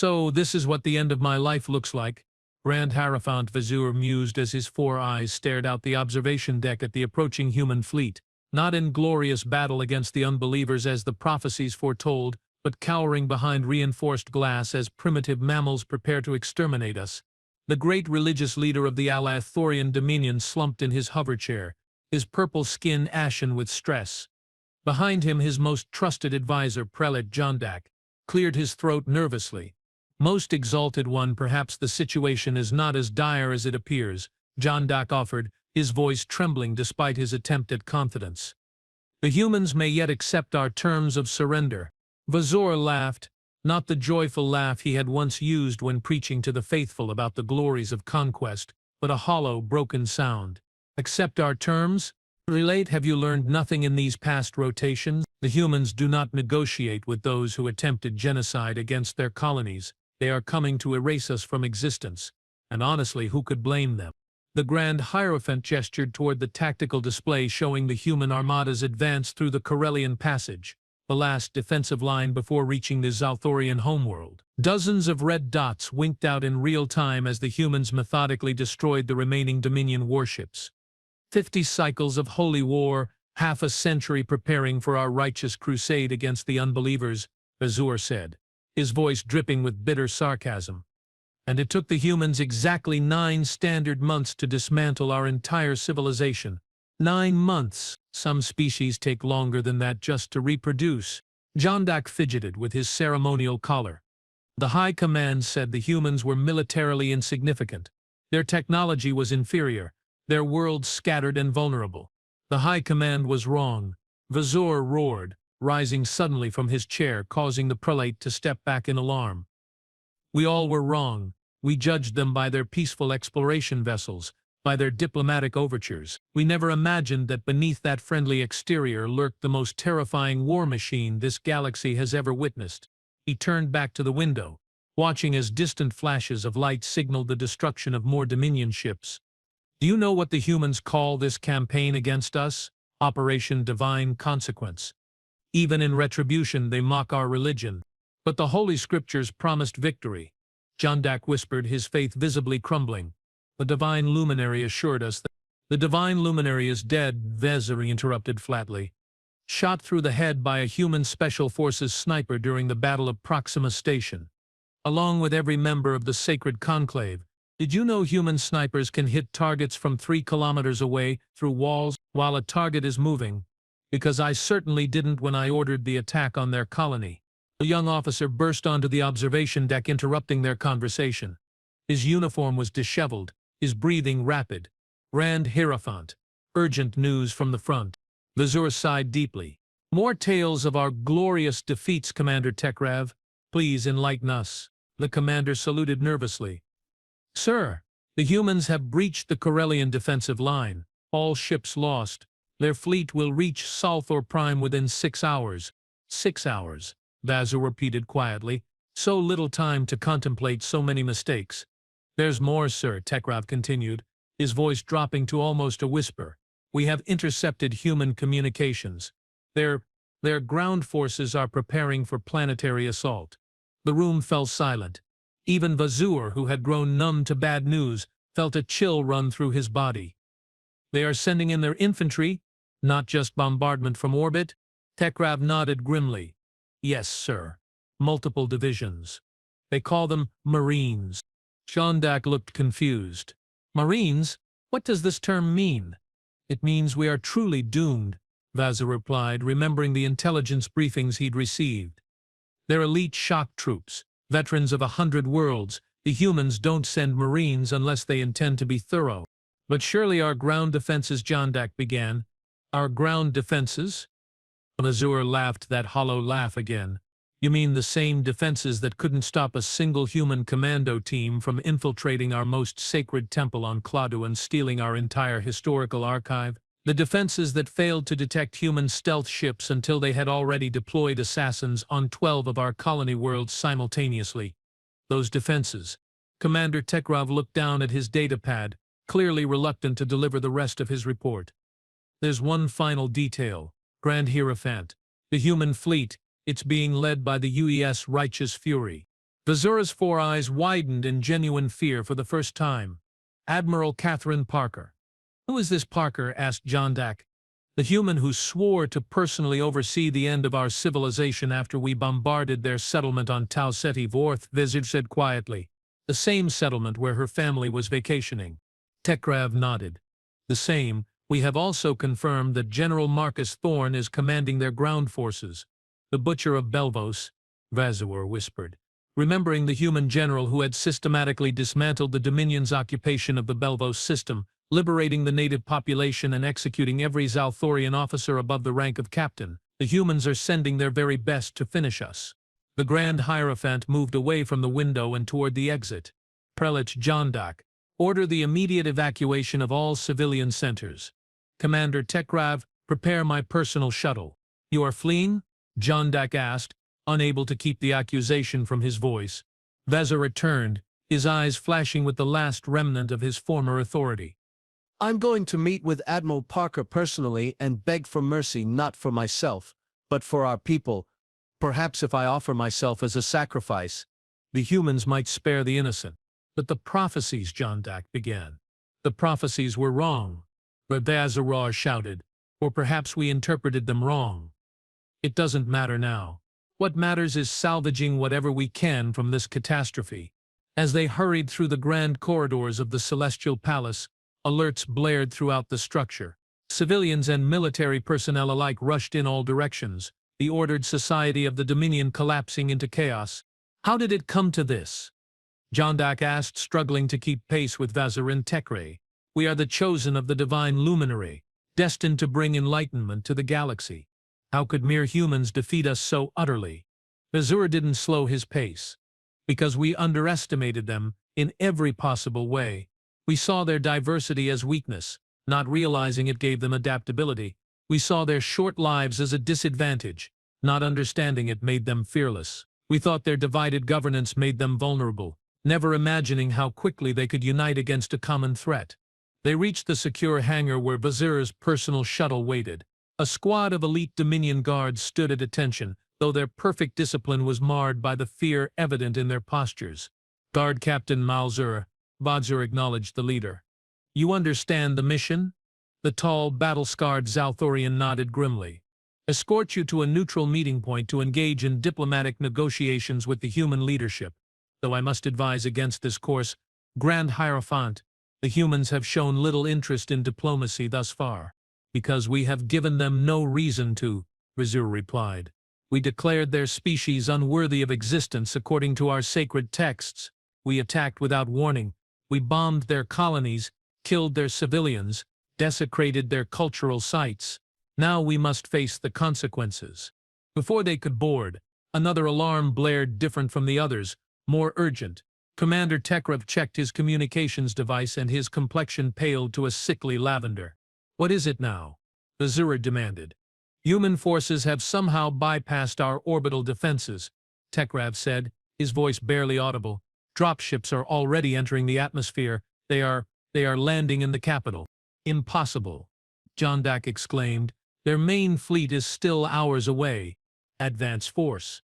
So this is what the end of my life looks like, Grand Hierophant Vazur mused as his 4 eyes stared out the observation deck at the approaching human fleet, not in glorious battle against the unbelievers as the prophecies foretold, but cowering behind reinforced glass as primitive mammals prepare to exterminate us. The great religious leader of the Alathorian Dominion slumped in his hoverchair, his purple skin ashen with stress. Behind him his most trusted advisor, Prelate Jondak, cleared his throat nervously. Most exalted one, perhaps the situation is not as dire as it appears, Jondak offered, his voice trembling despite his attempt at confidence. The humans may yet accept our terms of surrender. Vazur laughed, not the joyful laugh he had once used when preaching to the faithful about the glories of conquest, but a hollow, broken sound. Accept our terms? Relate, have you learned nothing in these past rotations? The humans do not negotiate with those who attempted genocide against their colonies. They are coming to erase us from existence, and honestly, who could blame them? The Grand Hierophant gestured toward the tactical display showing the human armadas advance through the Corellian Passage, the last defensive line before reaching the Zalthorian homeworld. Dozens of red dots winked out in real time as the humans methodically destroyed the remaining Dominion warships. 50 cycles of holy war, half a century preparing for our righteous crusade against the unbelievers, Vazur said, his voice dripping with bitter sarcasm. And it took the humans exactly 9 standard months to dismantle our entire civilization. 9 months. Some species take longer than that just to reproduce. Jondak fidgeted with his ceremonial collar. The High Command said the humans were militarily insignificant. Their technology was inferior, their world scattered and vulnerable. The High Command was wrong. Vazur roared, rising suddenly from his chair, causing the prelate to step back in alarm. We all were wrong. We judged them by their peaceful exploration vessels, by their diplomatic overtures. We never imagined that beneath that friendly exterior lurked the most terrifying war machine this galaxy has ever witnessed. He turned back to the window, watching as distant flashes of light signaled the destruction of more Dominion ships. Do you know what the humans call this campaign against us? Operation Divine Consequence. Even in retribution, they mock our religion. But the Holy Scriptures promised victory. Jondak whispered, his faith visibly crumbling. The Divine Luminary assured us that the Divine Luminary is dead, Vazur interrupted flatly. Shot through the head by a human Special Forces sniper during the Battle of Proxima Station. Along with every member of the Sacred Conclave. Did you know human snipers can hit targets from 3 kilometers away, through walls, while a target is moving? Because I certainly didn't when I ordered the attack on their colony. A young officer burst onto the observation deck, interrupting their conversation. His uniform was disheveled, his breathing rapid. Grand Hierophant. Urgent news from the front. Vazur sighed deeply. More tales of our glorious defeats, Commander Tekrav. Please enlighten us. The commander saluted nervously. Sir, the humans have breached the Corellian defensive line. All ships lost. Their fleet will reach Salthor Prime within 6 hours. 6 hours, Vazur repeated quietly. So little time to contemplate so many mistakes. There's more, sir, Tekrav continued, his voice dropping to almost a whisper. We have intercepted human communications. Their ground forces are preparing for planetary assault. The room fell silent. Even Vazur, who had grown numb to bad news, felt a chill run through his body. They are sending in their infantry, not just bombardment from orbit? Tekrav nodded grimly. Yes, sir. Multiple divisions. They call them Marines. Jondak looked confused. Marines? What does this term mean? It means we are truly doomed, Vazur replied, remembering the intelligence briefings he'd received. They're elite shock troops, veterans of 100 worlds. The humans don't send Marines unless they intend to be thorough. But surely our ground defenses, Jondak began. Our ground defenses? Vazur laughed that hollow laugh again. You mean the same defenses that couldn't stop a single human commando team from infiltrating our most sacred temple on Cladu and stealing our entire historical archive? The defenses that failed to detect human stealth ships until they had already deployed assassins on 12 of our colony worlds simultaneously. Those defenses. Commander Tekrav looked down at his datapad, clearly reluctant to deliver the rest of his report. There's one final detail, Grand Hierophant. The human fleet, it's being led by the UES Righteous Fury. Vazura's four eyes widened in genuine fear for the first time. Admiral Catherine Parker. Who is this Parker? Asked Jondak. The human who swore to personally oversee the end of our civilization after we bombarded their settlement on Tau Ceti Vorth, Vizir said quietly. The same settlement where her family was vacationing. Tekrav nodded. The same. We have also confirmed that General Marcus Thorne is commanding their ground forces. The Butcher of Belvos, Vazur whispered, remembering the human general who had systematically dismantled the Dominion's occupation of the Belvos system, liberating the native population and executing every Zalthorian officer above the rank of captain. The humans are sending their very best to finish us. The Grand Hierophant moved away from the window and toward the exit. Prelate Jondak, order the immediate evacuation of all civilian centers. Commander Tekrav, prepare my personal shuttle. You are fleeing? Jondak asked, unable to keep the accusation from his voice. Vazur returned, his eyes flashing with the last remnant of his former authority. I'm going to meet with Admiral Parker personally and beg for mercy, not for myself, but for our people. Perhaps if I offer myself as a sacrifice, the humans might spare the innocent. But the prophecies, Jondak began. The prophecies were wrong. But Vazur shouted, or perhaps we interpreted them wrong. It doesn't matter now. What matters is salvaging whatever we can from this catastrophe. As they hurried through the grand corridors of the Celestial Palace, alerts blared throughout the structure. Civilians and military personnel alike rushed in all directions, the ordered society of the Dominion collapsing into chaos. How did it come to this? Jondak asked, struggling to keep pace with Vazur and Tekre. We are the chosen of the divine luminary, destined to bring enlightenment to the galaxy. How could mere humans defeat us so utterly? Vazur didn't slow his pace. Because we underestimated them in every possible way. We saw their diversity as weakness, not realizing it gave them adaptability. We saw their short lives as a disadvantage, not understanding it made them fearless. We thought their divided governance made them vulnerable, never imagining how quickly they could unite against a common threat. They reached the secure hangar where Vazur's personal shuttle waited. A squad of elite Dominion guards stood at attention, though their perfect discipline was marred by the fear evident in their postures. Guard Captain Malzur, Vazur acknowledged the leader. You understand the mission? The tall, battle-scarred Zalthorian nodded grimly. Escort you to a neutral meeting point to engage in diplomatic negotiations with the human leadership. Though I must advise against this course, Grand Hierophant, the humans have shown little interest in diplomacy thus far. Because we have given them no reason to, Vazur replied. We declared their species unworthy of existence according to our sacred texts. We attacked without warning. We bombed their colonies, killed their civilians, desecrated their cultural sites. Now we must face the consequences. Before they could board, another alarm blared different from the others, more urgent. Commander Tekrav checked his communications device and his complexion paled to a sickly lavender. What is it now? Vazur demanded. Human forces have somehow bypassed our orbital defenses, Tekrav said, his voice barely audible. Dropships are already entering the atmosphere. They are landing in the capital. Impossible, Jondak exclaimed. Their main fleet is still hours away. Advance force.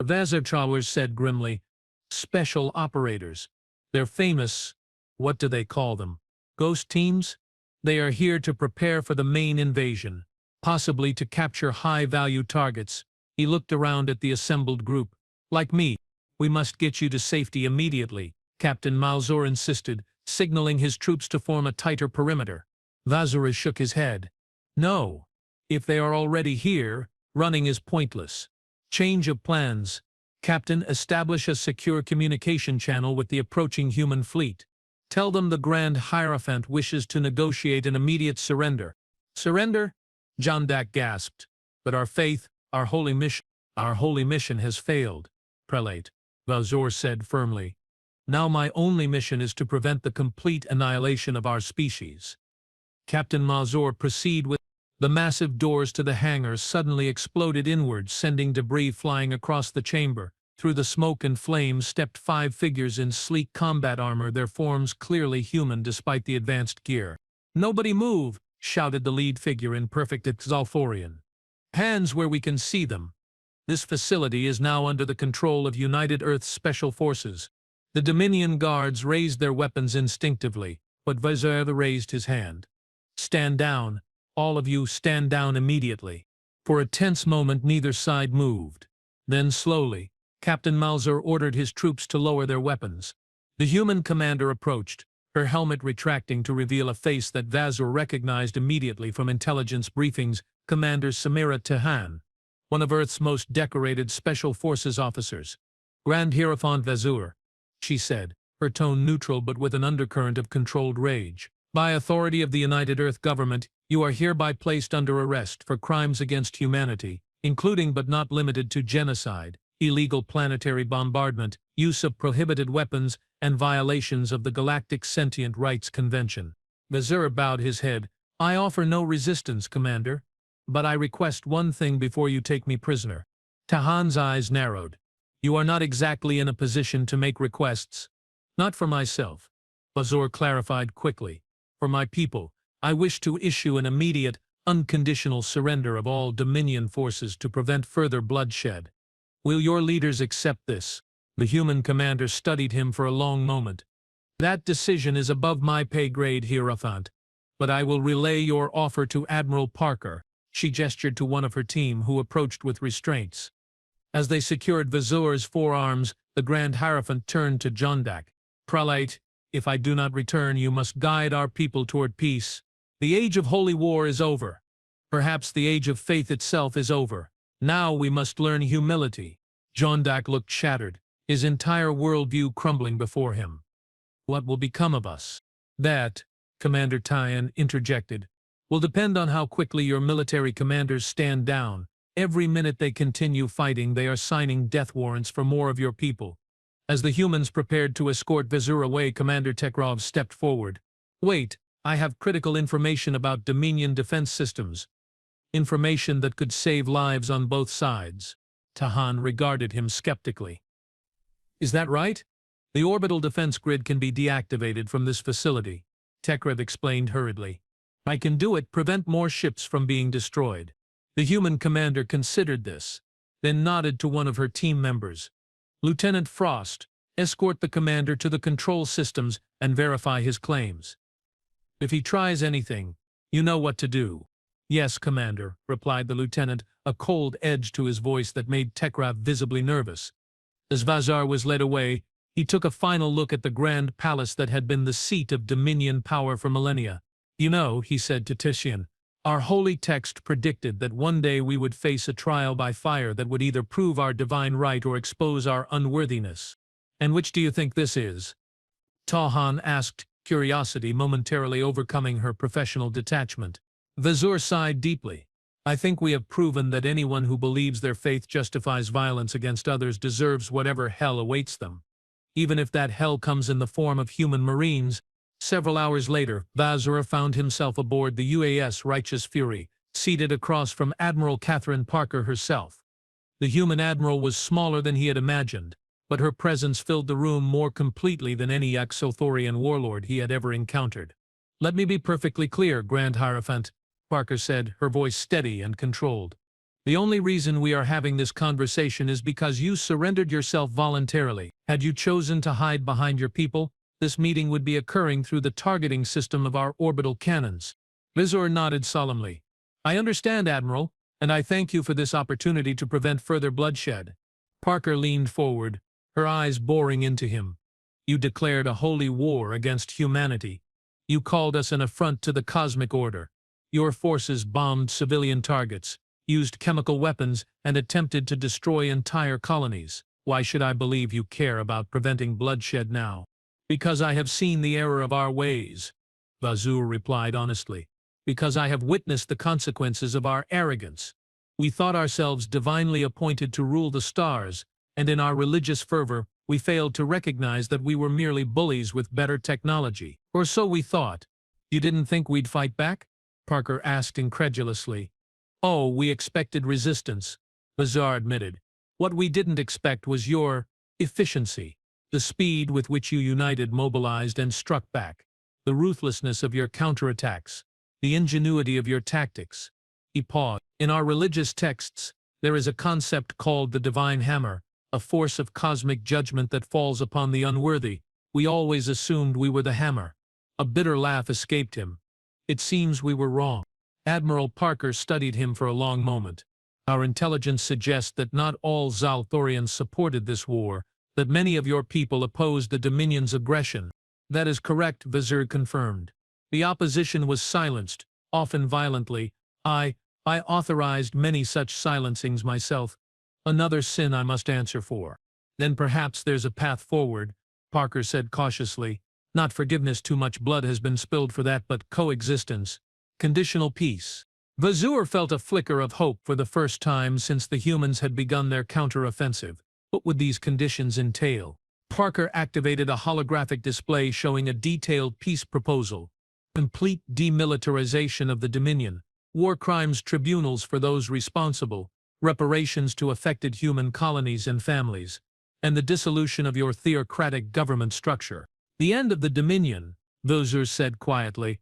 Vazur said grimly. Special operators. They're famous. What do they call them? Ghost teams? They are here to prepare for the main invasion, possibly to capture high-value targets. He looked around at the assembled group. Like me, we must get you to safety immediately, Captain Malzur insisted, signaling his troops to form a tighter perimeter. Vazur shook his head. No. If they are already here, running is pointless. Change of plans. Captain, establish a secure communication channel with the approaching human fleet. Tell them the Grand Hierophant wishes to negotiate an immediate surrender. Surrender? Jondak gasped. But our faith, our holy mission has failed, Prelate, Vazur said firmly. Now my only mission is to prevent the complete annihilation of our species. Captain Malzur, proceed with. The massive doors to the hangar suddenly exploded inwards, sending debris flying across the chamber. Through the smoke and flames stepped 5 figures in sleek combat armor, their forms clearly human despite the advanced gear. Nobody move, shouted the lead figure in perfect Zalthorian. Hands where we can see them. This facility is now under the control of United Earth's Special Forces. The Dominion guards raised their weapons instinctively, but Vazur raised his hand. Stand down. All of you stand down immediately. For a tense moment neither side moved. Then slowly, Captain Malzur ordered his troops to lower their weapons. The human commander approached, her helmet retracting to reveal a face that Vazur recognized immediately from intelligence briefings, Commander Samira Tehan, one of Earth's most decorated Special Forces officers. Grand Hierophant Vazur, she said, her tone neutral but with an undercurrent of controlled rage. By authority of the United Earth government, you are hereby placed under arrest for crimes against humanity, including but not limited to genocide, illegal planetary bombardment, use of prohibited weapons, and violations of the Galactic Sentient Rights Convention. Vazur bowed his head. I offer no resistance, Commander, but I request one thing before you take me prisoner. Tahan's eyes narrowed. You are not exactly in a position to make requests. Not for myself, Vazur clarified quickly. For my people, I wish to issue an immediate, unconditional surrender of all Dominion forces to prevent further bloodshed. Will your leaders accept this? The human commander studied him for a long moment. That decision is above my pay grade, Hierophant, but I will relay your offer to Admiral Parker. She gestured to one of her team who approached with restraints. As they secured Vazur's forearms, the Grand Hierophant turned to Jondak. Prelate, if I do not return, you must guide our people toward peace. The age of holy war is over. Perhaps the age of faith itself is over. Now we must learn humility. Jondak looked shattered, his entire worldview crumbling before him. What will become of us? That, Commander Tyan interjected, will depend on how quickly your military commanders stand down. Every minute they continue fighting, they are signing death warrants for more of your people. As the humans prepared to escort Vazur away, Commander Tekrov stepped forward. Wait, I have critical information about Dominion defense systems. Information that could save lives on both sides. Tahan regarded him skeptically. Is that right? The orbital defense grid can be deactivated from this facility, Tekrov explained hurriedly. I can do it, prevent more ships from being destroyed. The human commander considered this, then nodded to one of her team members. Lieutenant Frost, escort the commander to the control systems and verify his claims. If he tries anything, you know what to do. Yes, Commander, replied the lieutenant, a cold edge to his voice that made Tekrov visibly nervous. As Vazur was led away, he took a final look at the grand palace that had been the seat of Dominion power for millennia. You know, he said to Titian, our holy text predicted that one day we would face a trial by fire that would either prove our divine right or expose our unworthiness. And which do you think this is? Tahan asked, curiosity momentarily overcoming her professional detachment. Vazur sighed deeply. I think we have proven that anyone who believes their faith justifies violence against others deserves whatever hell awaits them. Even if that hell comes in the form of human marines. Several hours later, Vazur found himself aboard the UAS Righteous Fury, seated across from Admiral Catherine Parker herself. The human admiral was smaller than he had imagined, but her presence filled the room more completely than any Exothorian warlord he had ever encountered. Let me be perfectly clear, Grand Hierophant, Parker said, her voice steady and controlled. The only reason we are having this conversation is because you surrendered yourself voluntarily. Had you chosen to hide behind your people, this meeting would be occurring through the targeting system of our orbital cannons. Vazur nodded solemnly. I understand, Admiral, and I thank you for this opportunity to prevent further bloodshed. Parker leaned forward, her eyes boring into him. You declared a holy war against humanity. You called us an affront to the cosmic order. Your forces bombed civilian targets, used chemical weapons, and attempted to destroy entire colonies. Why should I believe you care about preventing bloodshed now? Because I have seen the error of our ways, Vazur replied honestly. Because I have witnessed the consequences of our arrogance. We thought ourselves divinely appointed to rule the stars, and in our religious fervor, we failed to recognize that we were merely bullies with better technology. Or so we thought. You didn't think we'd fight back? Parker asked incredulously. Oh, we expected resistance, Vazur admitted. What we didn't expect was your efficiency. The speed with which you united, mobilized, and struck back. The ruthlessness of your counterattacks. The ingenuity of your tactics. He paused. In our religious texts, There is a concept called the divine hammer, a force of cosmic judgment that falls upon the unworthy. We always assumed we were the hammer. A bitter laugh escaped him. It seems we were wrong. Admiral Parker studied him for a long moment. Our intelligence suggests that not all Zalthorians supported this war, that many of your people opposed the Dominion's aggression. That is correct, Vizier confirmed. The opposition was silenced, often violently. I authorized many such silencings myself. Another sin I must answer for. Then perhaps there's a path forward, Parker said cautiously. Not forgiveness, too much blood has been spilled for that, but coexistence. Conditional peace. Vizier felt a flicker of hope for the first time since the humans had begun their counter-offensive. What would these conditions entail? Parker activated a holographic display showing a detailed peace proposal. Complete demilitarization of the Dominion, war crimes tribunals for those responsible, reparations to affected human colonies and families, and the dissolution of your theocratic government structure. The end of the Dominion, Vizier said quietly.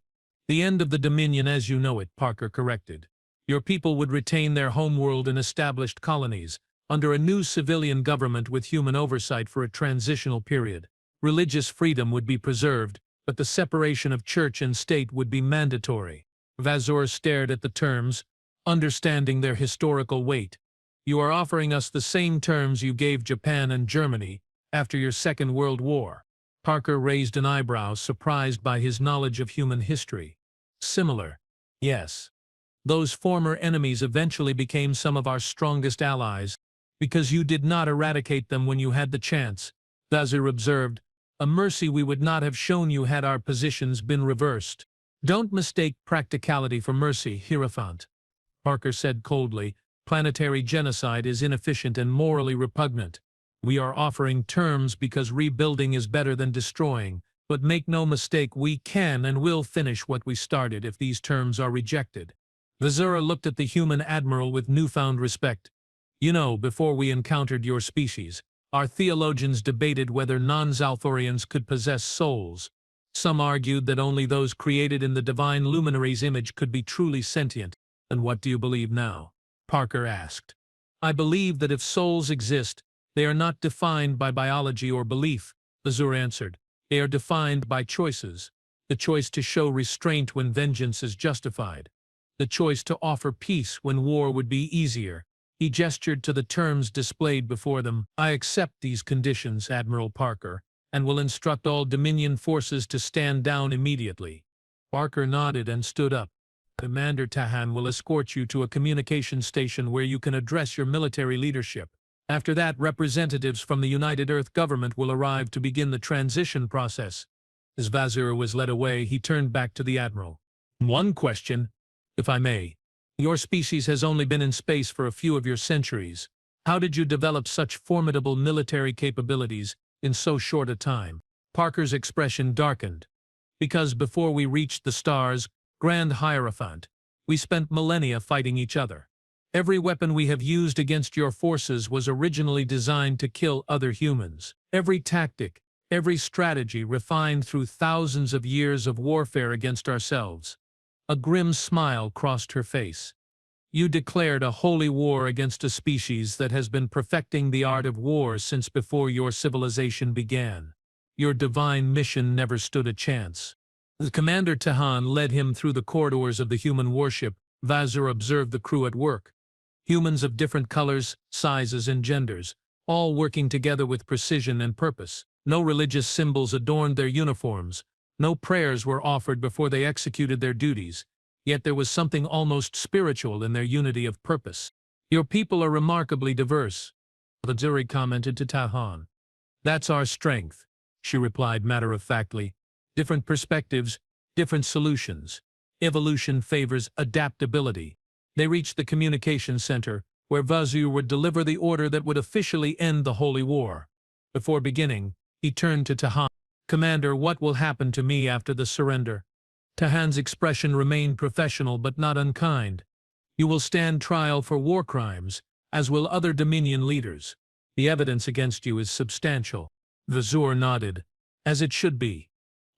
The end of the Dominion as you know it, Parker corrected. Your people would retain their homeworld in established colonies, under a new civilian government with human oversight for a transitional period. Religious freedom would be preserved, but the separation of church and state would be mandatory. Vizier stared at the terms, understanding their historical weight. You are offering us the same terms you gave Japan and Germany after your Second World War. Parker raised an eyebrow, surprised by his knowledge of human history. Similar. Yes. Those former enemies eventually became some of our strongest allies, because you did not eradicate them when you had the chance, Vizier observed, a mercy we would not have shown you had our positions been reversed. Don't mistake practicality for mercy, Hierophant. Parker said coldly, planetary genocide is inefficient and morally repugnant. We are offering terms because rebuilding is better than destroying, but make no mistake, we can and will finish what we started if these terms are rejected. Vizier looked at the human admiral with newfound respect. You know, before we encountered your species, our theologians debated whether non-Zalthorians could possess souls. Some argued that only those created in the divine luminary's image could be truly sentient. And what do you believe now? Parker asked. I believe that if souls exist, they are not defined by biology or belief, Vizier answered. They are defined by choices. The choice to show restraint when vengeance is justified. The choice to offer peace when war would be easier. He gestured to the terms displayed before them. I accept these conditions, Admiral Parker, and will instruct all Dominion forces to stand down immediately. Parker nodded and stood up. Commander Tahan will escort you to a communication station where you can address your military leadership. After that, representatives from the United Earth government will arrive to begin the transition process. As Vizier was led away, he turned back to the Admiral. One question, if I may. Your species has only been in space for a few of your centuries. How did you develop such formidable military capabilities in so short a time? Parker's expression darkened. Because before we reached the stars, Grand Hierophant, we spent millennia fighting each other. Every weapon we have used against your forces was originally designed to kill other humans. Every tactic, every strategy refined through thousands of years of warfare against ourselves. A grim smile crossed her face. You declared a holy war against a species that has been perfecting the art of war since before your civilization began. Your divine mission never stood a chance. As Commander Tahan led him through the corridors of the human warship, Vizier observed the crew at work. Humans of different colors, sizes, and genders, all working together with precision and purpose. No religious symbols adorned their uniforms. No prayers were offered before they executed their duties. Yet there was something almost spiritual in their unity of purpose. Your people are remarkably diverse, Vizier commented to Tahan. That's our strength, she replied matter-of-factly. Different perspectives, different solutions. Evolution favors adaptability. They reached the communication center, where Vizier would deliver the order that would officially end the Holy War. Before beginning, he turned to Tahan. Commander, what will happen to me after the surrender? Tahan's expression remained professional but not unkind. You will stand trial for war crimes, as will other Dominion leaders. The evidence against you is substantial. Vizier nodded. As it should be.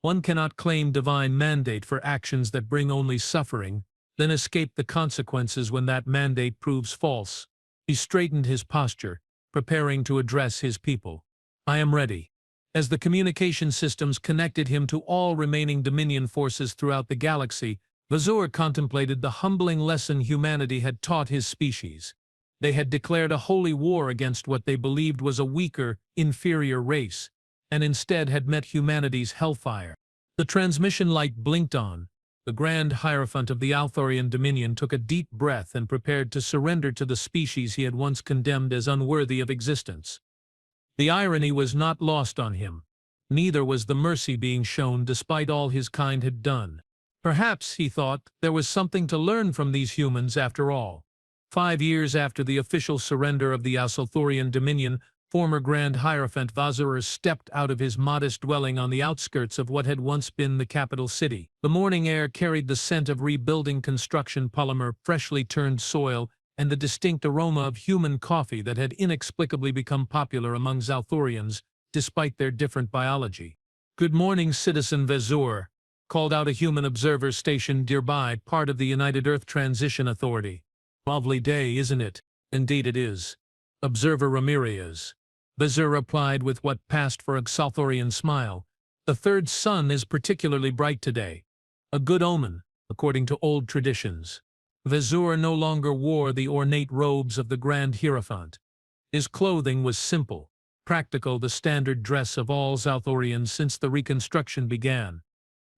One cannot claim divine mandate for actions that bring only suffering, then escape the consequences when that mandate proves false. He straightened his posture, preparing to address his people. I am ready. As the communication systems connected him to all remaining Dominion forces throughout the galaxy, Vazur contemplated the humbling lesson humanity had taught his species. They had declared a holy war against what they believed was a weaker, inferior race, and instead had met humanity's hellfire. The transmission light blinked on. The Grand Hierophant of the Althorian Dominion took a deep breath and prepared to surrender to the species he had once condemned as unworthy of existence. The irony was not lost on him. Neither was the mercy being shown despite all his kind had done. Perhaps, he thought, there was something to learn from these humans after all. 5 years after the official surrender of the Althorian Dominion, former Grand Hierophant Vazur stepped out of his modest dwelling on the outskirts of what had once been the capital city. The morning air carried the scent of rebuilding construction polymer, freshly turned soil, and the distinct aroma of human coffee that had inexplicably become popular among Zalthorians, despite their different biology. "Good morning, Citizen Vazur," called out a human observer stationed nearby, part of the United Earth Transition Authority. "Lovely day, isn't it?" "Indeed it is." Observer Ramirez. Vazur replied with what passed for a Zalthorian smile. "The third sun is particularly bright today. A good omen, according to old traditions." Vazur no longer wore the ornate robes of the Grand Hierophant. His clothing was simple, practical, the standard dress of all Zalthorians since the reconstruction began.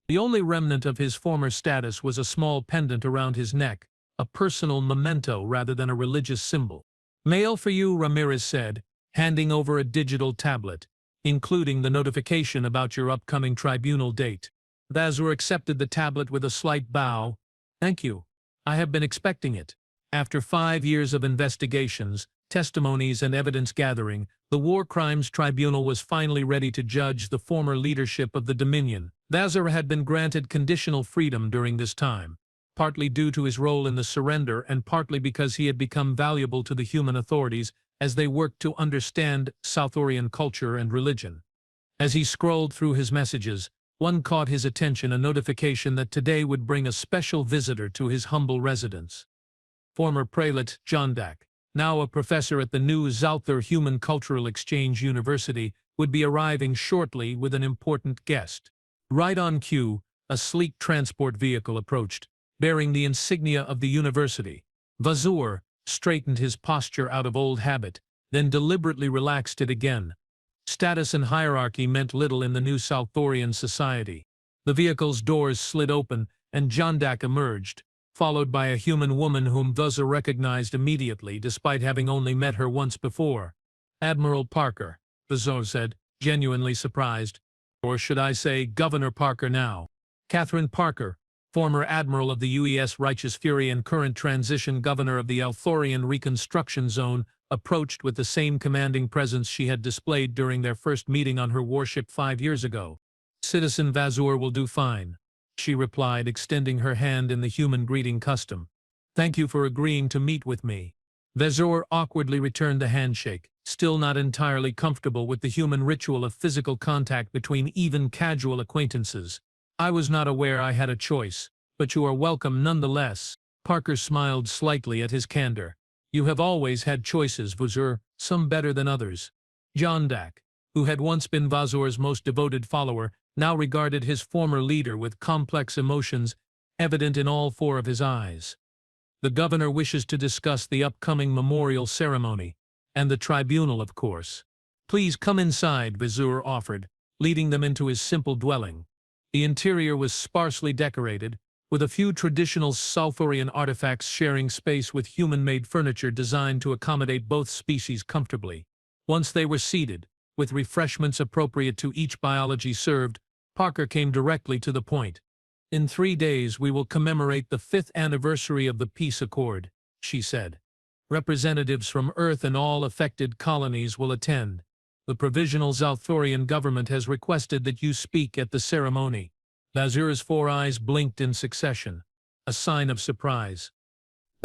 The only remnant of his former status was a small pendant around his neck, a personal memento rather than a religious symbol. "Mail for you," Ramirez said, handing over a digital tablet, including the notification about your upcoming tribunal date. Vazur accepted the tablet with a slight bow. "Thank you. I have been expecting it." After 5 years of investigations, testimonies, and evidence gathering, the War Crimes Tribunal was finally ready to judge the former leadership of the Dominion. Vazur had been granted conditional freedom during this time, partly due to his role in the surrender and partly because he had become valuable to the human authorities as they worked to understand Zalthorian culture and religion. As he scrolled through his messages, one caught his attention, a notification that today would bring a special visitor to his humble residence. Former prelate Jondak, now a professor at the new Zalthor Human Cultural Exchange University, would be arriving shortly with an important guest. Right on cue, a sleek transport vehicle approached, bearing the insignia of the university. Vazur straightened his posture out of old habit, then deliberately relaxed it again. Status and hierarchy meant little in the new Zalthorian society. The vehicle's doors slid open, and Jondak emerged, followed by a human woman whom Vazur recognized immediately, despite having only met her once before. "Admiral Parker," Vazur said, genuinely surprised. "Or should I say Governor Parker now?" Catherine Parker, former Admiral of the UES Righteous Fury and current transition governor of the Althorian Reconstruction Zone, approached with the same commanding presence she had displayed during their first meeting on her warship 5 years ago. "Citizen Vazur will do fine," she replied, extending her hand in the human greeting custom. "Thank you for agreeing to meet with me." Vazur awkwardly returned the handshake, still not entirely comfortable with the human ritual of physical contact between even casual acquaintances. "I was not aware I had a choice, but you are welcome nonetheless." Parker smiled slightly at his candor. "You have always had choices, Vazur, some better than others." Jondak, who had once been Vazur's most devoted follower, now regarded his former leader with complex emotions evident in all 4 of his eyes. "The governor wishes to discuss the upcoming memorial ceremony, and the tribunal, of course." "Please come inside," Vazur offered, leading them into his simple dwelling. The interior was sparsely decorated, with a few traditional Zalthorian artifacts sharing space with human-made furniture designed to accommodate both species comfortably. Once they were seated, with refreshments appropriate to each biology served, Parker came directly to the point. "In 3 days we will commemorate the 5th anniversary of the peace accord," she said. "Representatives from Earth and all affected colonies will attend. The Provisional Zalthorian government has requested that you speak at the ceremony." Vazur's 4 eyes blinked in succession, a sign of surprise.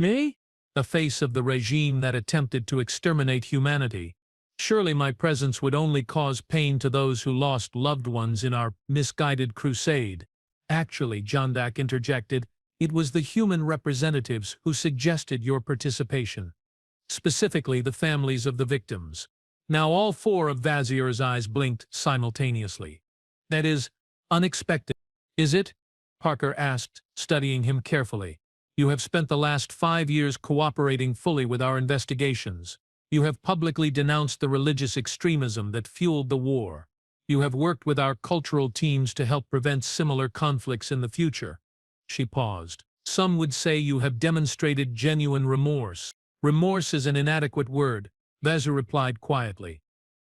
"Me?" "The face of the regime that attempted to exterminate humanity. Surely my presence would only cause pain to those who lost loved ones in our misguided crusade." "Actually," Jondak interjected, "it was the human representatives who suggested your participation." specifically the families of the victims. Now all four of Vazir's eyes blinked simultaneously. That is unexpected, is it? Parker asked, studying him carefully. You have spent the last 5 years cooperating fully with our investigations. You have publicly denounced the religious extremism that fueled the war. You have worked with our cultural teams to help prevent similar conflicts in the future. She paused. Some would say you have demonstrated genuine remorse. Remorse is an inadequate word, Vazir replied quietly.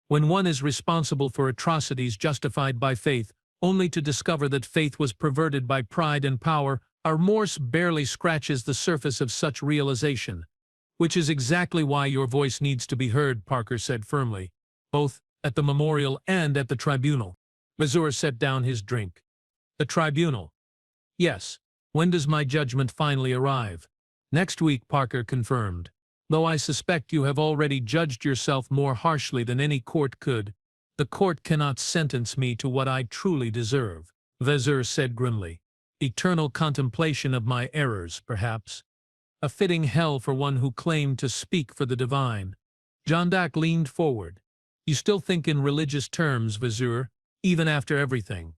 When one is responsible for atrocities justified by faith, only to discover that faith was perverted by pride and power, our remorse barely scratches the surface of such realization. Which is exactly why your voice needs to be heard, Parker said firmly, both at the memorial and at the tribunal. Vazir set down his drink. The tribunal? Yes. When does my judgment finally arrive? Next week, Parker confirmed. Though I suspect you have already judged yourself more harshly than any court could, the court cannot sentence me to what I truly deserve, Vazir said grimly. Eternal contemplation of my errors, perhaps. A fitting hell for one who claimed to speak for the divine. Jandak leaned forward. You still think in religious terms, Vazir, even after everything.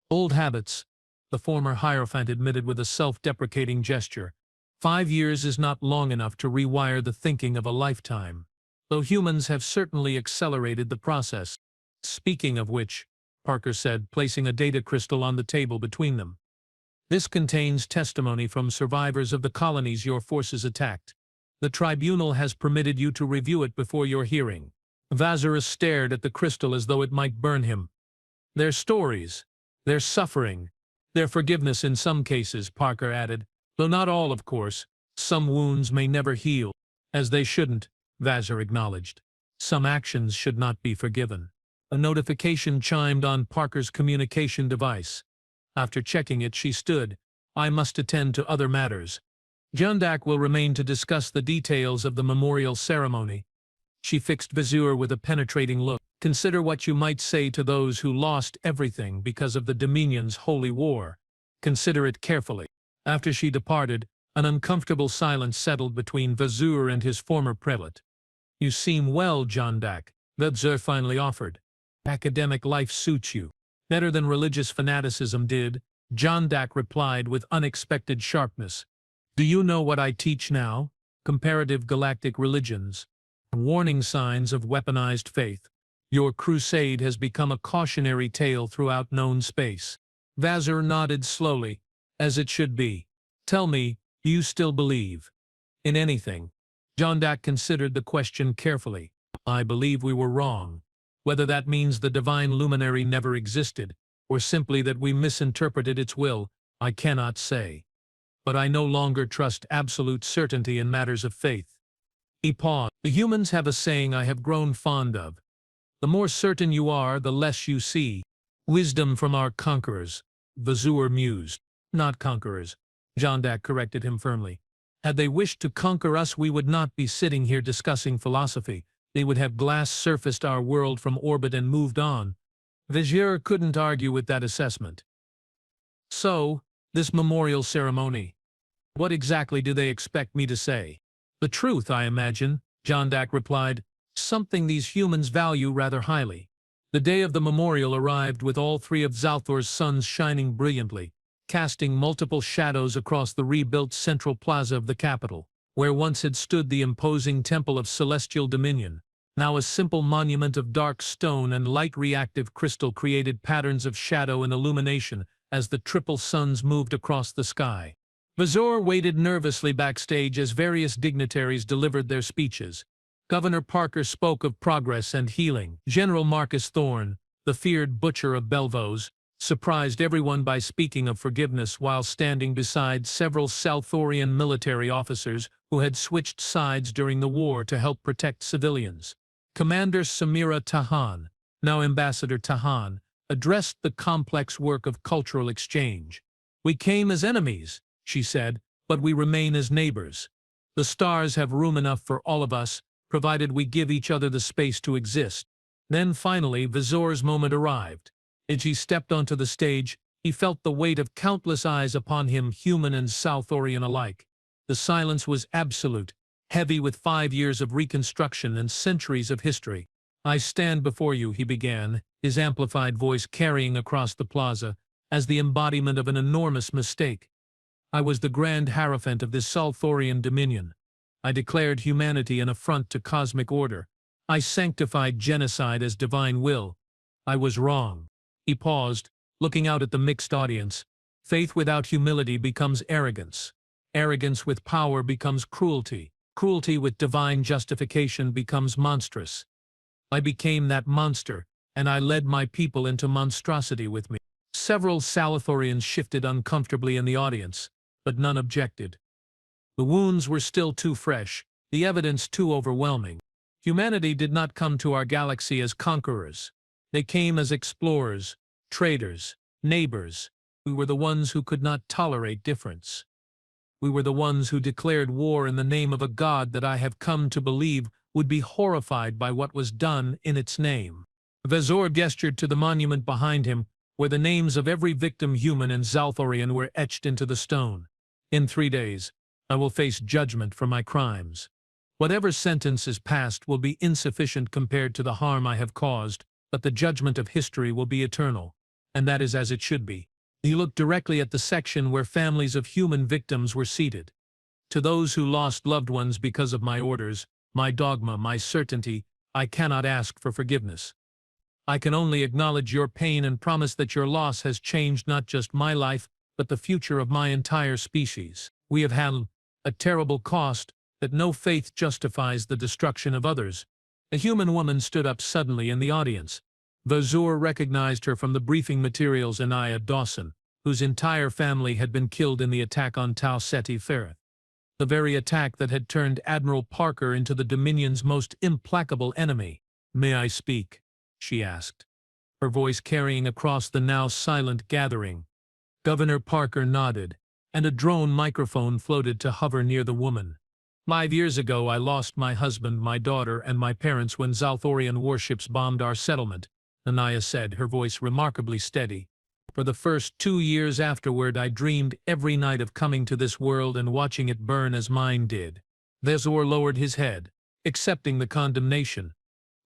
Old habits, the former Hierophant admitted with a self-deprecating gesture. 5 years is not long enough to rewire the thinking of a lifetime, though humans have certainly accelerated the process. Speaking of which, Parker said, placing a data crystal on the table between them. This contains testimony from survivors of the colonies your forces attacked. The tribunal has permitted you to review it before your hearing. Vazir stared at the crystal as though it might burn him. Their stories, their suffering, their forgiveness in some cases, Parker added. Though not all, of course. Some wounds may never heal, as they shouldn't, Vazir acknowledged. Some actions should not be forgiven. A notification chimed on Parker's communication device. After checking it, she stood. I must attend to other matters. Jandak will remain to discuss the details of the memorial ceremony. She fixed Vazir with a penetrating look. Consider what you might say to those who lost everything because of the Dominion's holy war. Consider it carefully. After she departed, an uncomfortable silence settled between Vazir and his former prelate. You seem well, Jandak, Vazir finally offered. Academic life suits you. Better than religious fanaticism did, Jandak replied with unexpected sharpness. Do you know what I teach now? Comparative galactic religions. Warning signs of weaponized faith. Your crusade has become a cautionary tale throughout known space. Vazir nodded slowly, as it should be. Tell me, do you still believe in anything? Jandak considered the question carefully. I believe we were wrong. Whether that means the divine luminary never existed, or simply that we misinterpreted its will, I cannot say. But I no longer trust absolute certainty in matters of faith. He paused. The humans have a saying I have grown fond of. The more certain you are, the less you see. Wisdom from our conquerors, Vazir mused. Not conquerors, Jandak corrected him firmly. Had they wished to conquer us, we would not be sitting here discussing philosophy. They would have glass-surfaced our world from orbit and moved on. Vazir couldn't argue with that assessment. So, this memorial ceremony. What exactly do they expect me to say? The truth, I imagine, Jandak replied. Something these humans value rather highly. The day of the memorial arrived with all 3 of Zalthor's suns shining brilliantly, casting multiple shadows across the rebuilt central plaza of the capital, where once had stood the imposing temple of celestial dominion. Now a simple monument of dark stone and light-reactive crystal created patterns of shadow and illumination as the triple suns moved across the sky. Vazir waited nervously backstage as various dignitaries delivered their speeches. Governor Parker spoke of progress and healing. General Marcus Thorne, the feared butcher of Belvos, surprised everyone by speaking of forgiveness while standing beside several Salthorian military officers who had switched sides during the war to help protect civilians. Commander Samira Tahan, now Ambassador Tahan, addressed the complex work of cultural exchange. We came as enemies, she said, but we remain as neighbors. The stars have room enough for all of us, provided we give each other the space to exist. Then finally, Vazir's moment arrived. As he stepped onto the stage, he felt the weight of countless eyes upon him, human and Salthorian alike. The silence was absolute, heavy with 5 years of reconstruction and centuries of history. "I stand before you," he began, his amplified voice carrying across the plaza, "as the embodiment of an enormous mistake. I was the Grand Hierophant of this Salthorian dominion. I declared humanity an affront to cosmic order. I sanctified genocide as divine will. I was wrong." He paused, looking out at the mixed audience. "Faith without humility becomes arrogance. Arrogance with power becomes cruelty. Cruelty with divine justification becomes monstrous. I became that monster, and I led my people into monstrosity with me." Several Salathorians shifted uncomfortably in the audience, but none objected. The wounds were still too fresh, the evidence too overwhelming. Humanity did not come to our galaxy as conquerors. They came as explorers, traders, neighbors. We were the ones who could not tolerate difference. We were the ones who declared war in the name of a god that I have come to believe would be horrified by what was done in its name. Vezor gestured to the monument behind him, where the names of every victim, human and Zalthorian, were etched into the stone. "In 3 days, I will face judgment for my crimes. Whatever sentence is passed will be insufficient compared to the harm I have caused, but the judgment of history will be eternal, and that is as it should be." He looked directly at the section where families of human victims were seated. "To those who lost loved ones because of my orders, my dogma, my certainty, I cannot ask for forgiveness. I can only acknowledge your pain and promise that your loss has changed not just my life, but the future of my entire species. We have had a terrible cost that no faith justifies the destruction of others." A human woman stood up suddenly in the audience. Vezor recognized her from the briefing materials. Anaya Dawson, whose entire family had been killed in the attack on Tau Ceti Ferrith. The very attack that had turned Admiral Parker into the Dominion's most implacable enemy. "May I speak?" she asked, her voice carrying across the now silent gathering. Governor Parker nodded, and a drone microphone floated to hover near the woman. "5 years ago I lost my husband, my daughter, and my parents when Zalthorian warships bombed our settlement," Anaya said, her voice remarkably steady. "For the first 2 years afterward I dreamed every night of coming to this world and watching it burn as mine did." Vezor lowered his head, accepting the condemnation.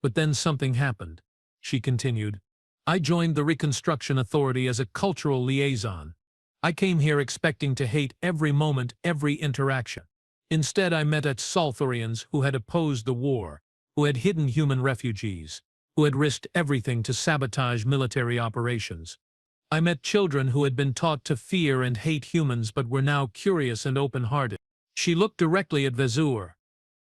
"But then something happened," she continued. "I joined the Reconstruction Authority as a cultural liaison. I came here expecting to hate every moment, every interaction. Instead, I met Salthorians who had opposed the war, who had hidden human refugees, who had risked everything to sabotage military operations. I met children who had been taught to fear and hate humans but were now curious and open-hearted." She looked directly at Vezor.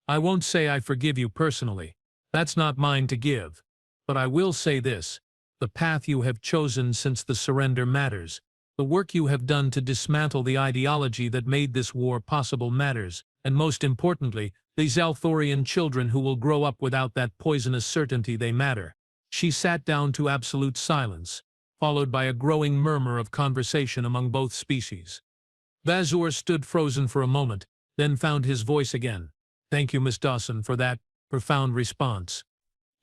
"I won't say I forgive you personally. That's not mine to give. But I will say this. The path you have chosen since the surrender matters. The work you have done to dismantle the ideology that made this war possible matters. And most importantly, the Zalthorian children who will grow up without that poisonous certainty, they matter." She sat down to absolute silence, followed by a growing murmur of conversation among both species. Vezor stood frozen for a moment, then found his voice again. "Thank you, Miss Dawson, for that profound response.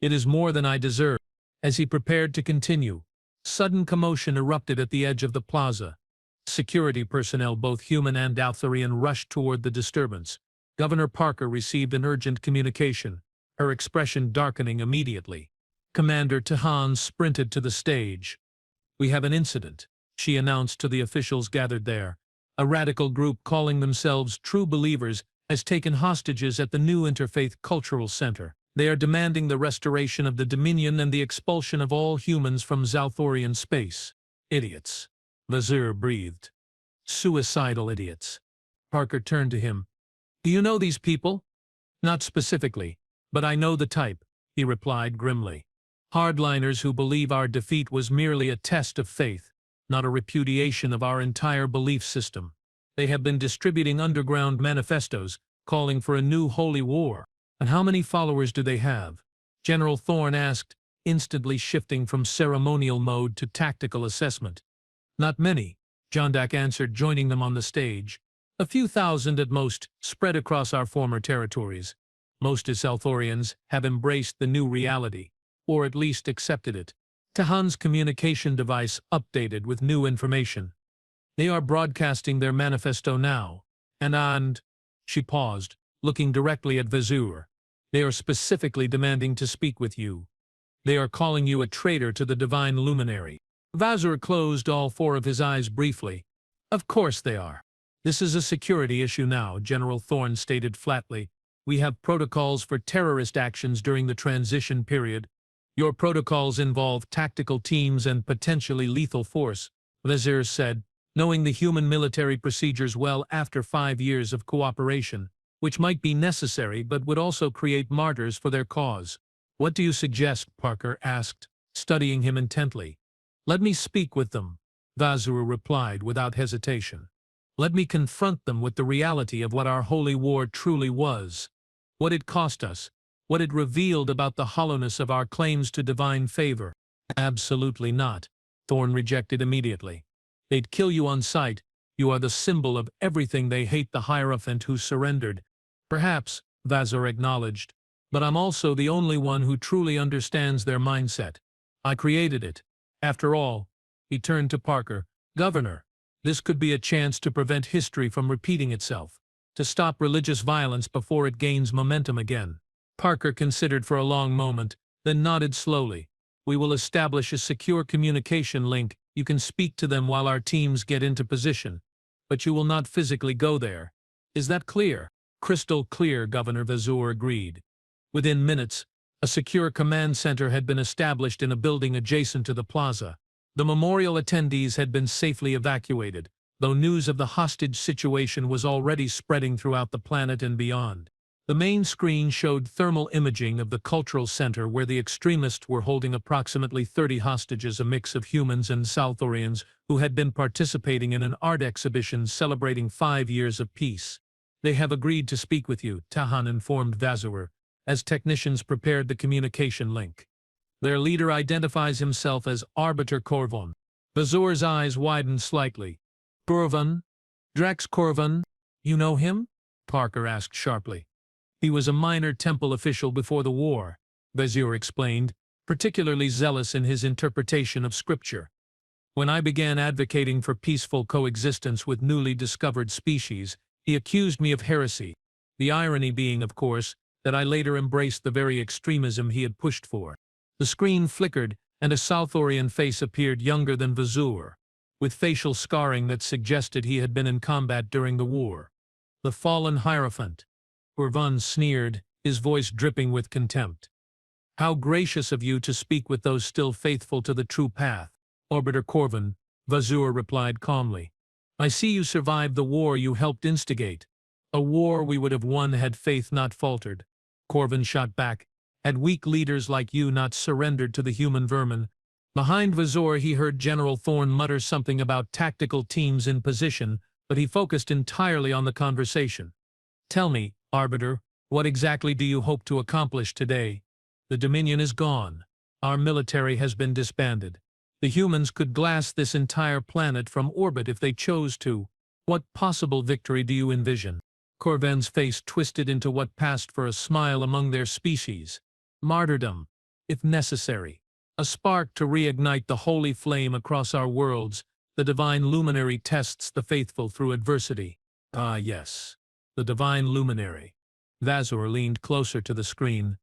It is more than I deserve." As he prepared to continue, sudden commotion erupted at the edge of the plaza. Security personnel, both human and Zalthorian, rushed toward the disturbance. Governor Parker received an urgent communication, her expression darkening immediately. Commander Tahan sprinted to the stage. "We have an incident," she announced to the officials gathered there. "A radical group calling themselves True Believers has taken hostages at the new Interfaith Cultural Center. They are demanding the restoration of the Dominion and the expulsion of all humans from Zalthorian space." "Idiots," Vezor breathed. "Suicidal idiots." Parker turned to him. "Do you know these people?" "Not specifically, but I know the type," he replied grimly. "Hardliners who believe our defeat was merely a test of faith, not a repudiation of our entire belief system. They have been distributing underground manifestos, calling for a new holy war." "And how many followers do they have?" General Thorne asked, instantly shifting from ceremonial mode to tactical assessment. "Not many," Jondak answered, joining them on the stage. "A few thousand at most, spread across our former territories. Most Zalthorians have embraced the new reality, or at least accepted it. Tahan's communication device updated with new information. They are broadcasting their manifesto now, and she paused, looking directly at Vazur. "They are specifically demanding to speak with you. They are calling you a traitor to the divine luminary." Vazur closed all four of his eyes briefly. "Of course they are. This is a security issue now," General Thorne stated flatly. "We have protocols for terrorist actions during the transition period. Your protocols involve tactical teams and potentially lethal force," Vazir said, knowing the human military procedures well after 5 years of cooperation, which might be necessary but would also create martyrs for their cause. "What do you suggest?" Parker asked, studying him intently. "Let me speak with them," Vazir replied without hesitation. "Let me confront them with the reality of what our holy war truly was, what it cost us, what it revealed about the hollowness of our claims to divine favor." "Absolutely not," Thorne rejected immediately. "They'd kill you on sight. You are the symbol of everything they hate, the Hierophant who surrendered." "Perhaps," Vazir acknowledged, "but I'm also the only one who truly understands their mindset. I created it. After all," he turned to Parker, "Governor, this could be a chance to prevent history from repeating itself, to stop religious violence before it gains momentum again." Parker considered for a long moment, then nodded slowly. "We will establish a secure communication link. You can speak to them while our teams get into position, but you will not physically go there. Is that clear?" "Crystal clear," Governor Vazur agreed. Within minutes, a secure command center had been established in a building adjacent to the plaza. The memorial attendees had been safely evacuated, though news of the hostage situation was already spreading throughout the planet and beyond. The main screen showed thermal imaging of the cultural center where the extremists were holding approximately 30 hostages, a mix of humans and Salthorians who had been participating in an art exhibition celebrating 5 years of peace. "They have agreed to speak with you," Tahan informed Vazur, as technicians prepared the communication link. "Their leader identifies himself as Arbiter Korvan." Vazur's eyes widened slightly. "Korvan? Drax Korvan? You know him?" Parker asked sharply. "He was a minor temple official before the war," Vazir explained, particularly zealous in his interpretation of scripture. "When I began advocating for peaceful coexistence with newly discovered species, he accused me of heresy, the irony being, of course, that I later embraced the very extremism he had pushed for." The screen flickered, and a Salthorian face appeared, younger than Vazur, with facial scarring that suggested he had been in combat during the war. "The fallen Hierophant," Korvan sneered, his voice dripping with contempt. "How gracious of you to speak with those still faithful to the true path." "Arbiter Korvan," Vazur replied calmly. "I see you survived the war you helped instigate. A war we would have won had faith not faltered." Korvan shot back. "Had weak leaders like you not surrendered to the human vermin." Behind Vazur he heard General Thorne mutter something about tactical teams in position, but he focused entirely on the conversation. "Tell me, Arbiter, what exactly do you hope to accomplish today? The Dominion is gone. Our military has been disbanded. The humans could glass this entire planet from orbit if they chose to. What possible victory do you envision?" Korvan's face twisted into what passed for a smile among their species. "Martyrdom, if necessary. A spark to reignite the holy flame across our worlds. The divine luminary tests the faithful through adversity." "Ah, yes. The divine luminary." Vazur leaned closer to the screen.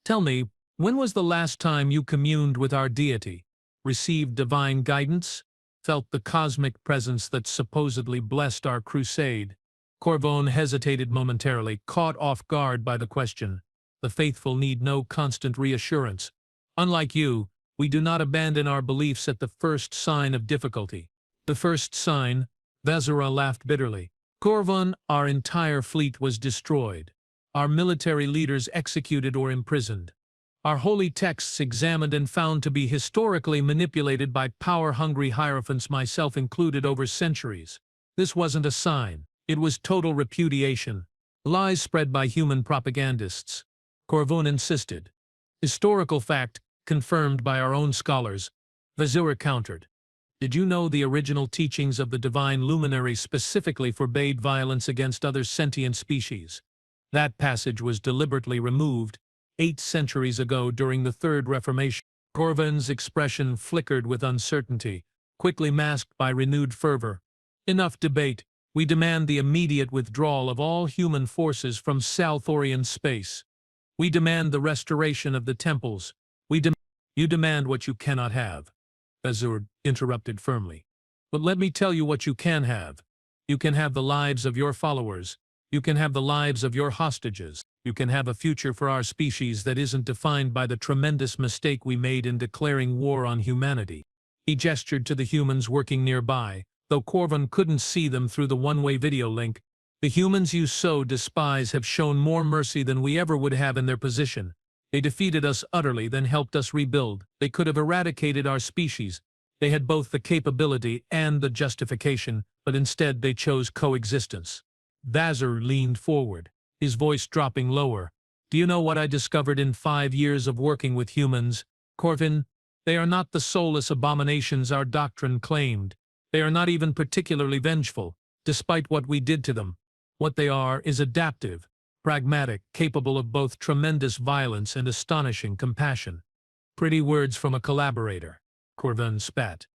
"Tell me, when was the last time you communed with our deity? Received divine guidance? Felt the cosmic presence that supposedly blessed our crusade?" Korvan hesitated momentarily, caught off guard by the question. "The faithful need no constant reassurance. Unlike you, we do not abandon our beliefs at the first sign of difficulty." "The first sign?" Vazura laughed bitterly. "Korvan, our entire fleet was destroyed. Our military leaders executed or imprisoned. Our holy texts examined and found to be historically manipulated by power-hungry hierophants, myself included, over centuries. This wasn't a sign. It was total repudiation. Lies spread by human propagandists." Korvan insisted. "Historical fact, confirmed by our own scholars," Vazura countered. "Did you know the original teachings of the divine luminary specifically forbade violence against other sentient species? That passage was deliberately removed 8 centuries ago during the Third Reformation." Korvan's expression flickered with uncertainty, quickly masked by renewed fervor. "Enough debate. We demand the immediate withdrawal of all human forces from Salthorian space. We demand the restoration of the temples. You demand what you cannot have, Azur interrupted firmly. But let me tell you what you can have. You can have the lives of your followers. You can have the lives of your hostages. You can have a future for our species that isn't defined by the tremendous mistake we made in declaring war on humanity. He gestured to the humans working nearby. Though Corvin couldn't see them through the one-way video link, the humans you so despise have shown more mercy than we ever would have in their position. They defeated us utterly, then helped us rebuild. They could have eradicated our species. They had both the capability and the justification, but instead they chose coexistence. Vazir leaned forward, his voice dropping lower. Do you know what I discovered in 5 years of working with humans, Corvin? They are not the soulless abominations our doctrine claimed. They are not even particularly vengeful, despite what we did to them. What they are is adaptive, pragmatic, capable of both tremendous violence and astonishing compassion. Pretty words from a collaborator, Corvin spat.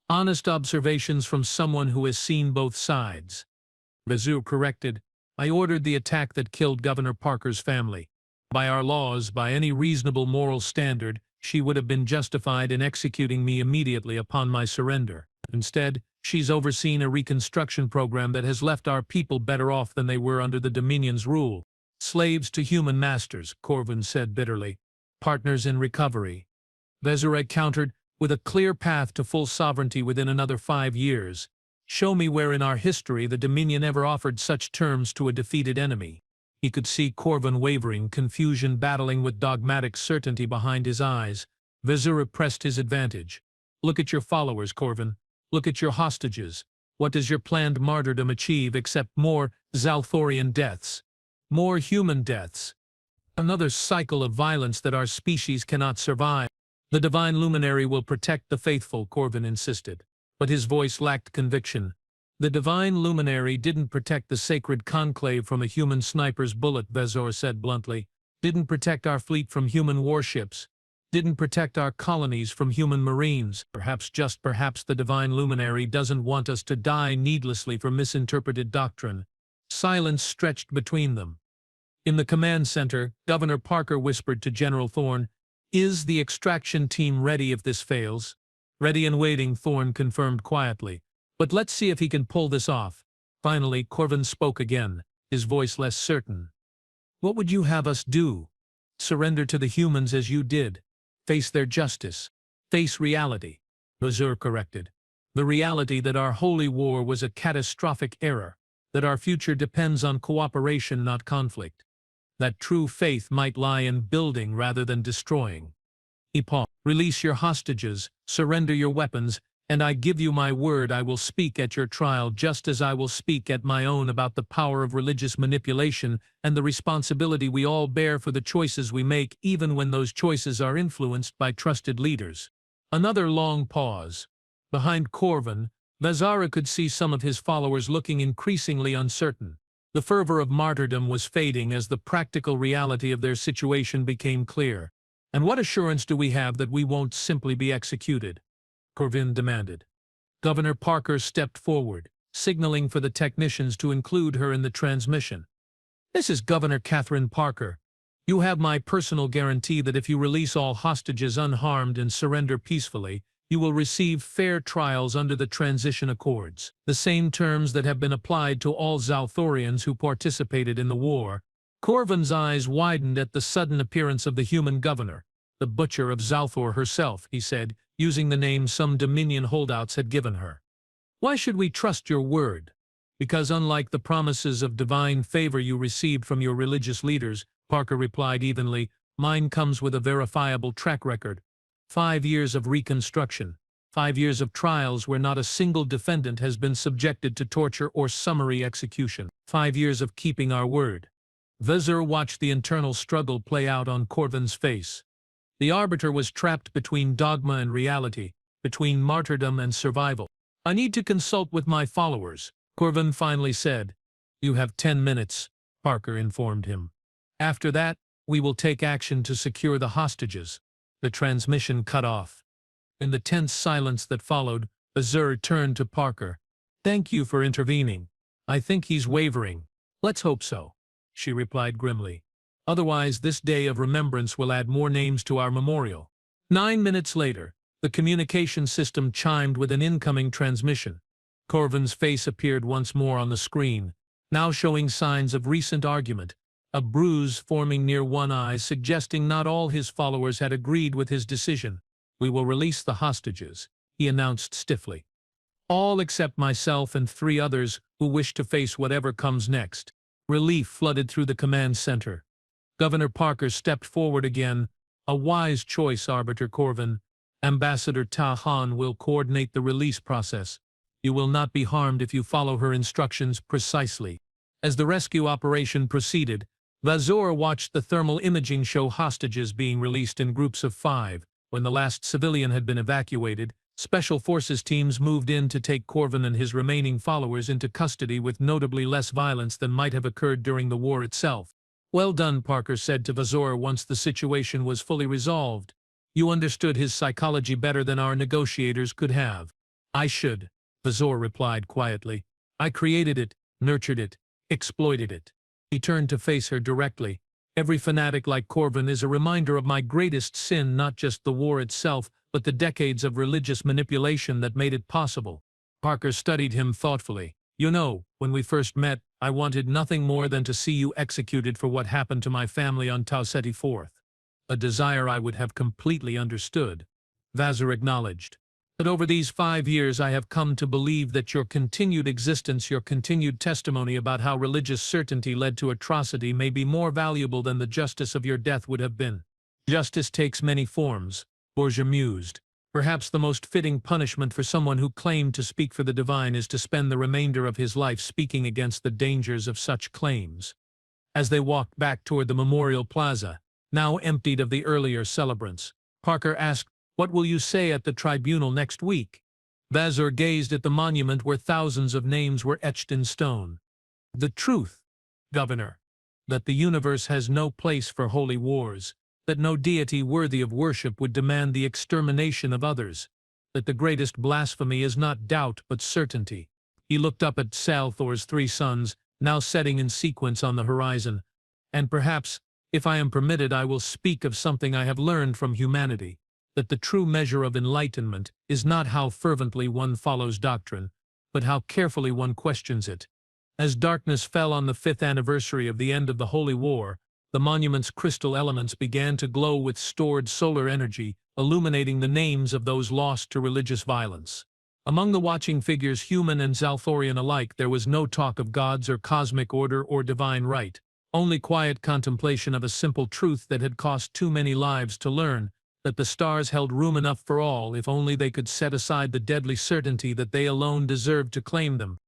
Honest observations from someone who has seen both sides. Vazir corrected. I ordered the attack that killed Governor Parker's family. By our laws, by any reasonable moral standard, she would have been justified in executing me immediately upon my surrender. Instead, she's overseen a reconstruction program that has left our people better off than they were under the Dominion's rule. Slaves to human masters, Corvin said bitterly. Partners in recovery. Vezireg countered, with a clear path to full sovereignty within another 5 years. Show me where in our history the Dominion ever offered such terms to a defeated enemy. He could see Corvin wavering, confusion battling with dogmatic certainty behind his eyes. Vezir pressed his advantage. Look at your followers, Corvin. Look at your hostages. What does your planned martyrdom achieve except more Zalthorian deaths? More human deaths. Another cycle of violence that our species cannot survive. The divine luminary will protect the faithful, Corvin insisted. But his voice lacked conviction. The divine luminary didn't protect the sacred conclave from a human sniper's bullet, Vezor said bluntly. Didn't protect our fleet from human warships. Didn't protect our colonies from human marines. Perhaps, just perhaps, the divine luminary doesn't want us to die needlessly for misinterpreted doctrine. Silence stretched between them. In the command center, Governor Parker whispered to General Thorne, "Is the extraction team ready if this fails?" "Ready and waiting," Thorne confirmed quietly. "But let's see if he can pull this off." Finally, Corvin spoke again, his voice less certain. "What would you have us do? Surrender to the humans as you did? Face their justice? Face reality?" Vazir corrected. "The reality that our holy war was a catastrophic error, that our future depends on cooperation, not conflict. That true faith might lie in building rather than destroying." He paused. "Release your hostages, surrender your weapons, and I give you my word I will speak at your trial just as I will speak at my own about the power of religious manipulation and the responsibility we all bear for the choices we make, even when those choices are influenced by trusted leaders." Another long pause. Behind Corvin, Vazara could see some of his followers looking increasingly uncertain. The fervor of martyrdom was fading as the practical reality of their situation became clear. "And what assurance do we have that we won't simply be executed?" Corvin demanded. Governor Parker stepped forward, signaling for the technicians to include her in the transmission. "This is Governor Catherine Parker. You have my personal guarantee that if you release all hostages unharmed and surrender peacefully, you will receive fair trials under the transition accords, the same terms that have been applied to all Zalthorians who participated in the war." Corvin's eyes widened at the sudden appearance of the human governor, the butcher of Zalthor herself, he said, using the name some Dominion holdouts had given her. "Why should we trust your word?" "Because unlike the promises of divine favor you received from your religious leaders," Parker replied evenly, "mine comes with a verifiable track record. 5 years of reconstruction, 5 years of trials where not a single defendant has been subjected to torture or summary execution, 5 years of keeping our word." Vezir watched the internal struggle play out on Corvin's face. The arbiter was trapped between dogma and reality, between martyrdom and survival. "I need to consult with my followers," Corvin finally said. "You have 10 minutes, Parker informed him. "After that, we will take action to secure the hostages." The transmission cut off. In the tense silence that followed, Vezir turned to Parker. "Thank you for intervening. I think he's wavering. Let's hope so, she replied grimly. Otherwise, this day of remembrance will add more names to our memorial. 9 minutes later, the communication system chimed with an incoming transmission. Corvin's face appeared once more on the screen, now showing signs of recent argument, a bruise forming near one eye suggesting not all his followers had agreed with his decision. We will release the hostages, he announced stiffly. All except myself and 3 others who wish to face whatever comes next. Relief flooded through the command center. Governor Parker stepped forward again. A wise choice, Arbiter Corvin. Ambassador Ta Han will coordinate the release process. You will not be harmed if you follow her instructions precisely. As the rescue operation proceeded, Vazor watched the thermal imaging show hostages being released in groups of 5. When the last civilian had been evacuated, Special Forces teams moved in to take Corvin and his remaining followers into custody with notably less violence than might have occurred during the war itself. Well done, Parker said to Vazor once the situation was fully resolved. You understood his psychology better than our negotiators could have. I should, Vazor replied quietly. I created it, nurtured it, exploited it. He turned to face her directly. Every fanatic like Corvin is a reminder of my greatest sin, not just the war itself, but the decades of religious manipulation that made it possible. Parker studied him thoughtfully. You know, when we first met, I wanted nothing more than to see you executed for what happened to my family on Tau Ceti 4th. A desire I would have completely understood. Vazor acknowledged. But over these 5 years I have come to believe that your continued existence, your continued testimony about how religious certainty led to atrocity may be more valuable than the justice of your death would have been. Justice takes many forms, Borgia mused. Perhaps the most fitting punishment for someone who claimed to speak for the divine is to spend the remainder of his life speaking against the dangers of such claims. As they walked back toward the memorial plaza, now emptied of the earlier celebrants, Parker asked, "What will you say at the tribunal next week?" Vazor gazed at the monument where thousands of names were etched in stone. "The truth, Governor, that the universe has no place for holy wars, that no deity worthy of worship would demand the extermination of others, that the greatest blasphemy is not doubt but certainty." He looked up at Salthor's 3 sons, now setting in sequence on the horizon. "And perhaps, if I am permitted, I will speak of something I have learned from humanity, that the true measure of enlightenment is not how fervently one follows doctrine, but how carefully one questions it." As darkness fell on the 5th anniversary of the end of the Holy War, the monument's crystal elements began to glow with stored solar energy, illuminating the names of those lost to religious violence. Among the watching figures, human and Zalthorian alike, there was no talk of gods or cosmic order or divine right, only quiet contemplation of a simple truth that had cost too many lives to learn, that the stars held room enough for all if only they could set aside the deadly certainty that they alone deserved to claim them.